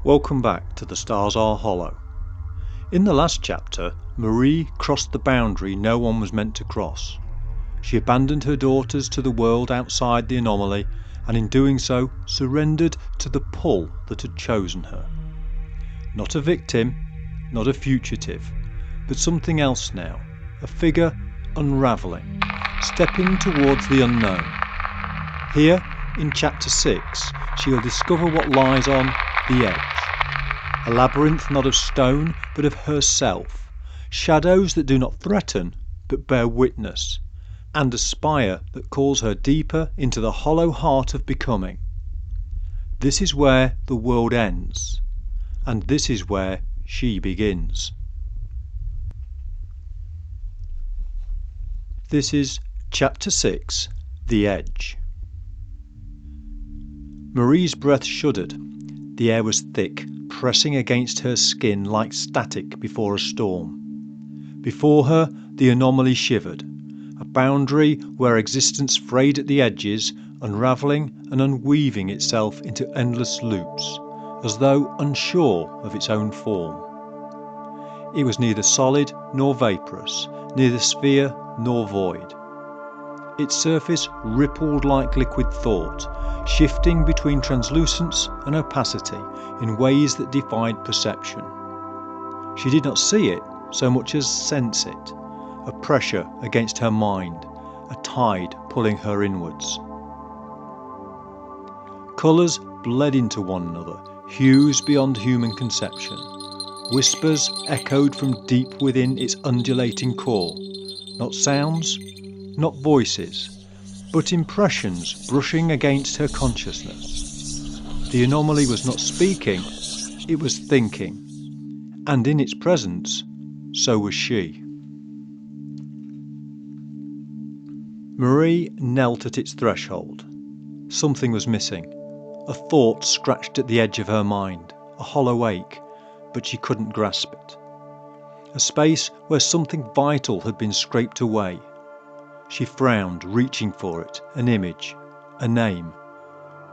Welcome back to The Stars Are Hollow. In the last chapter, Marie crossed the boundary no one was meant to cross. She abandoned her daughters to the world outside the anomaly, and in doing so surrendered to the pull that had chosen her. Not a victim, not a fugitive, but something else now, a figure unravelling, stepping towards the unknown. Here, in chapter 6, she'll discover what lies on the edge. A labyrinth not of stone, but of herself. Shadows that do not threaten, but bear witness. And a spire that calls her deeper into the hollow heart of becoming. This is where the world ends. And this is where she begins. This is chapter 6, The Edge. Marie's breath shuddered. The air was thick, pressing against her skin like static before a storm. Before her, the anomaly shivered, a boundary where existence frayed at the edges, unravelling and unweaving itself into endless loops, as though unsure of its own form. It was neither solid nor vaporous, neither sphere nor void. Its surface rippled like liquid thought, shifting between translucence and opacity in ways that defied perception. She did not see it so much as sense it, a pressure against her mind, a tide pulling her inwards. Colours bled into one another, hues beyond human conception. Whispers echoed from deep within its undulating core. Not sounds, not voices, but impressions brushing against her consciousness. The anomaly was not speaking, it was thinking, and in its presence, so was she. Marie knelt at its threshold. Something was missing. A thought scratched at the edge of her mind, a hollow ache, but she couldn't grasp it. A space where something vital had been scraped away. She frowned, reaching for it, an image, a name,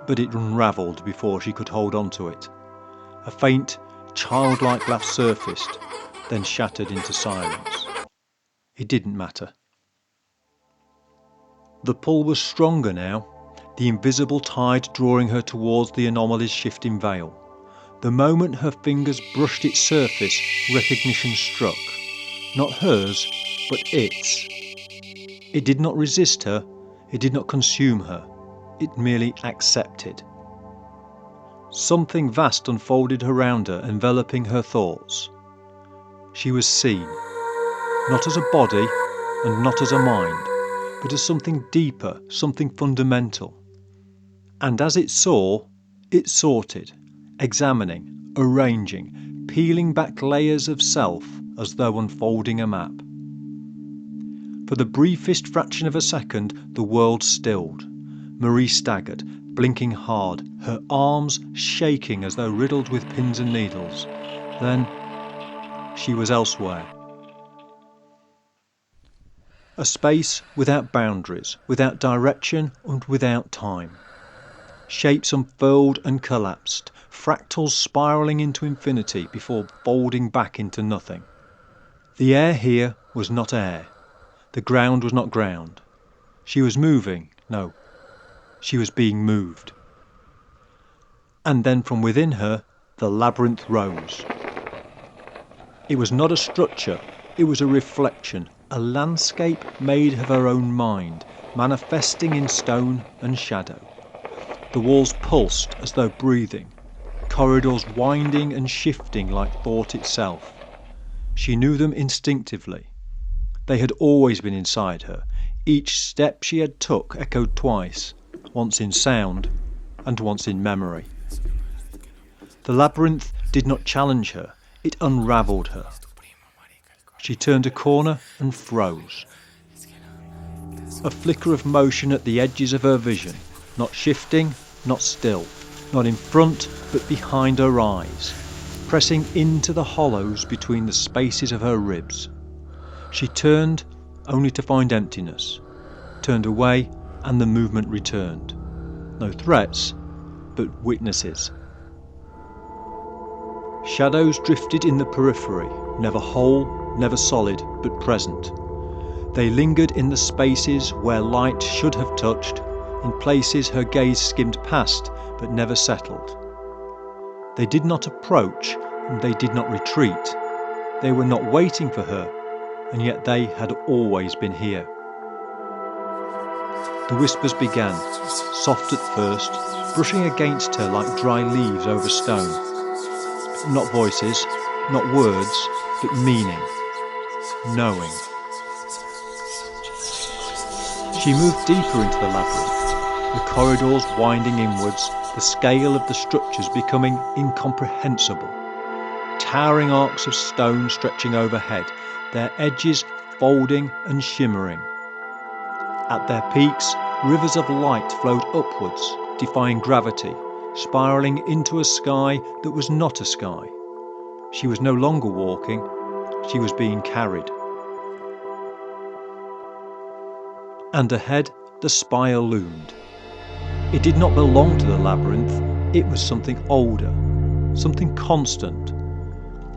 but it unravelled before she could hold on to it. A faint, childlike laugh surfaced, then shattered into silence. It didn't matter. The pull was stronger now, the invisible tide drawing her towards the anomaly's shifting veil. The moment her fingers brushed its surface, recognition struck. Not hers, but its. It did not resist her, it did not consume her, it merely accepted. Something vast unfolded around her, enveloping her thoughts. She was seen, not as a body and not as a mind, but as something deeper, something fundamental. And as it saw, it sorted, examining, arranging, peeling back layers of self as though unfolding a map. For the briefest fraction of a second, the world stilled. Marie staggered, blinking hard, her arms shaking as though riddled with pins and needles. Then, she was elsewhere. A space without boundaries, without direction and without time. Shapes unfurled and collapsed, fractals spiralling into infinity before folding back into nothing. The air here was not air. The ground was not ground. She was moving, no, she was being moved. And then from within her, the labyrinth rose. It was not a structure, it was a reflection, a landscape made of her own mind, manifesting in stone and shadow. The walls pulsed as though breathing, corridors winding and shifting like thought itself. She knew them instinctively. They had always been inside her. Each step she had took echoed twice, once in sound and once in memory. The labyrinth did not challenge her, it unravelled her. She turned a corner and froze. A flicker of motion at the edges of her vision, not shifting, not still, not in front but behind her eyes, pressing into the hollows between the spaces of her ribs. She turned only to find emptiness, turned away and the movement returned. No threats, but witnesses. Shadows drifted in the periphery, never whole, never solid, but present. They lingered in the spaces where light should have touched, in places her gaze skimmed past but never settled. They did not approach, and they did not retreat. They were not waiting for her, and yet they had always been here. The whispers began, soft at first, brushing against her like dry leaves over stone. Not voices, not words, but meaning, knowing. She moved deeper into the labyrinth, the corridors winding inwards, the scale of the structures becoming incomprehensible. Towering arcs of stone stretching overhead, their edges folding and shimmering. At their peaks, rivers of light flowed upwards, defying gravity, spiralling into a sky that was not a sky. She was no longer walking, she was being carried. And ahead, the spire loomed. It did not belong to the labyrinth, it was something older, something constant.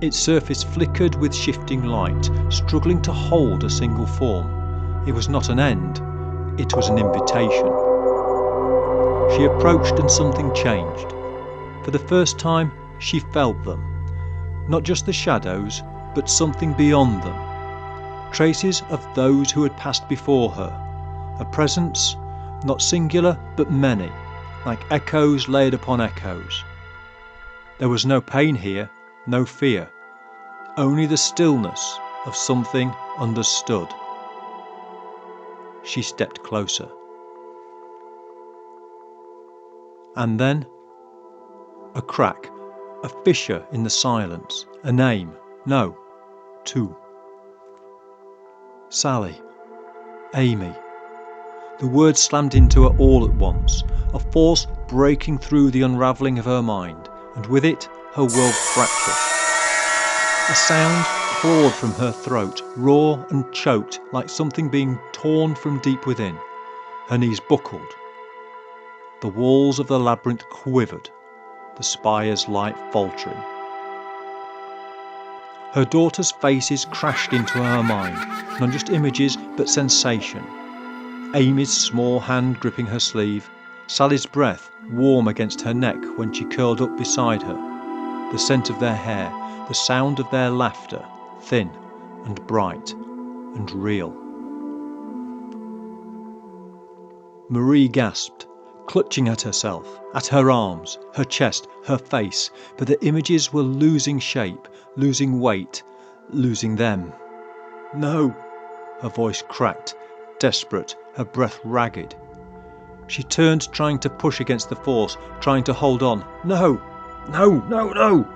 Its surface flickered with shifting light, struggling to hold a single form. It was not an end, it was an invitation. She approached and something changed. For the first time, she felt them. Not just the shadows, but something beyond them. Traces of those who had passed before her. A presence, not singular, but many, like echoes layered upon echoes. There was no pain here, no fear, only the stillness of something understood. She stepped closer. And then, a crack, a fissure in the silence, a name, no, two. Sally, Amy. The words slammed into her all at once, a force breaking through the unravelling of her mind, and with it, her world fractured. A sound clawed from her throat, raw and choked like something being torn from deep within. Her knees buckled. The walls of the labyrinth quivered, the spire's light faltering. Her daughters' faces crashed into her mind, not just images but sensation. Amy's small hand gripping her sleeve, Sally's breath warm against her neck when she curled up beside her, the scent of their hair, the sound of their laughter, thin and bright and real. Marie gasped, clutching at herself, at her arms, her chest, her face, but the images were losing shape, losing weight, losing them. No! Her voice cracked, desperate, her breath ragged. She turned, trying to push against the force, trying to hold on. No! No! No! No!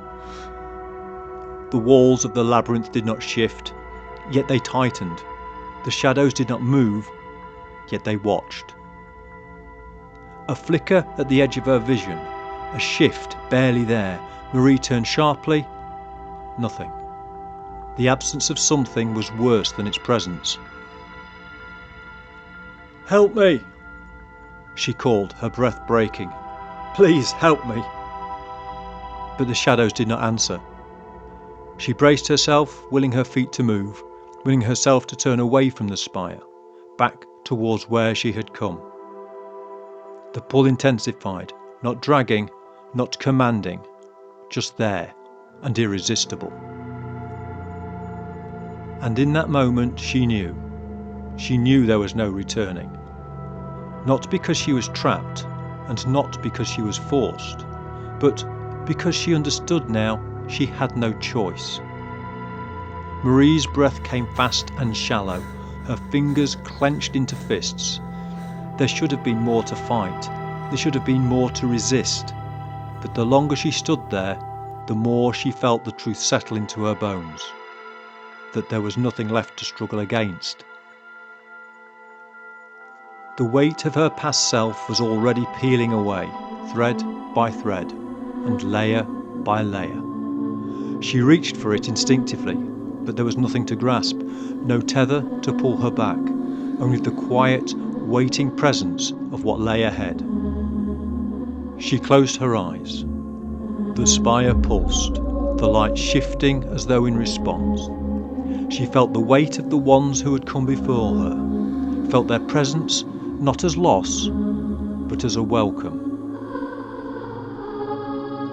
The walls of the labyrinth did not shift, yet they tightened. The shadows did not move, yet they watched. A flicker at the edge of her vision, a shift barely there. Marie turned sharply. Nothing. The absence of something was worse than its presence. "Help me!" she called, her breath breaking. "Please help me!" But the shadows did not answer. She braced herself, willing her feet to move, willing herself to turn away from the spire, back towards where she had come. The pull intensified, not dragging, not commanding, just there and irresistible. And in that moment she knew there was no returning. Not because she was trapped, and not because she was forced, but because she understood now she had no choice. Marie's breath came fast and shallow, her fingers clenched into fists. There should have been more to fight, there should have been more to resist, but the longer she stood there, the more she felt the truth settle into her bones, that there was nothing left to struggle against. The weight of her past self was already peeling away, thread by thread, and layer by layer. She reached for it instinctively, but there was nothing to grasp, no tether to pull her back, only the quiet, waiting presence of what lay ahead. She closed her eyes. The spire pulsed. the light shifting as though in response. She felt the weight of the ones who had come before her, felt their presence not as loss, but as a welcome.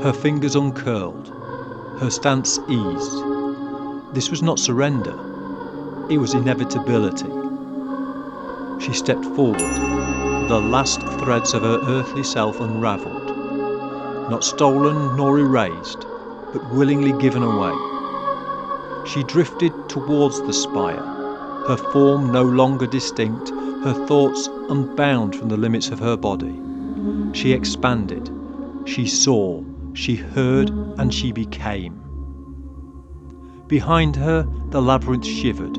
Her fingers uncurled, her stance eased. This was not surrender, it was inevitability. She stepped forward, the last threads of her earthly self unravelled, not stolen nor erased, but willingly given away. She drifted towards the spire, her form no longer distinct, her thoughts unbound from the limits of her body. She expanded, she saw, she heard, and she became. Behind her, the labyrinth shivered.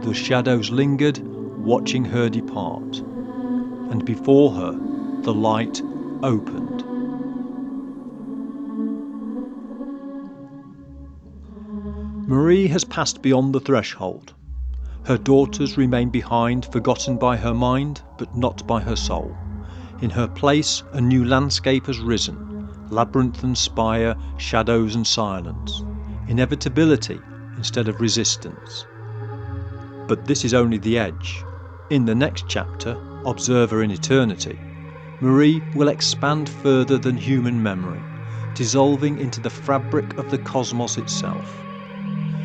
The shadows lingered, watching her depart. And before her, the light opened. Marie has passed beyond the threshold. Her daughters remain behind, forgotten by her mind, but not by her soul. In her place, a new landscape has risen, labyrinth and spire, shadows and silence, inevitability instead of resistance. But this is only the edge. In the next chapter, Observer in Eternity, Marie will expand further than human memory, dissolving into the fabric of the cosmos itself.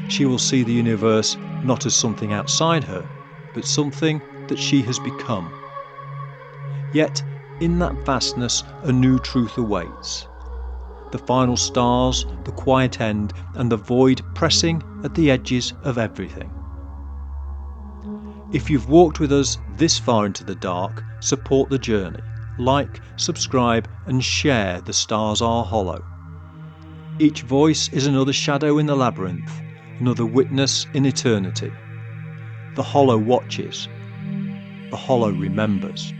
She will see the universe not as something outside her, but something that she has become. Yet, in that vastness, a new truth awaits. The final stars, the quiet end, and the void pressing at the edges of everything. If you've walked with us this far into the dark, support the journey. Like, subscribe, and share The Stars Are Hollow. Each voice is another shadow in the labyrinth, another witness in eternity. The hollow watches. The hollow remembers.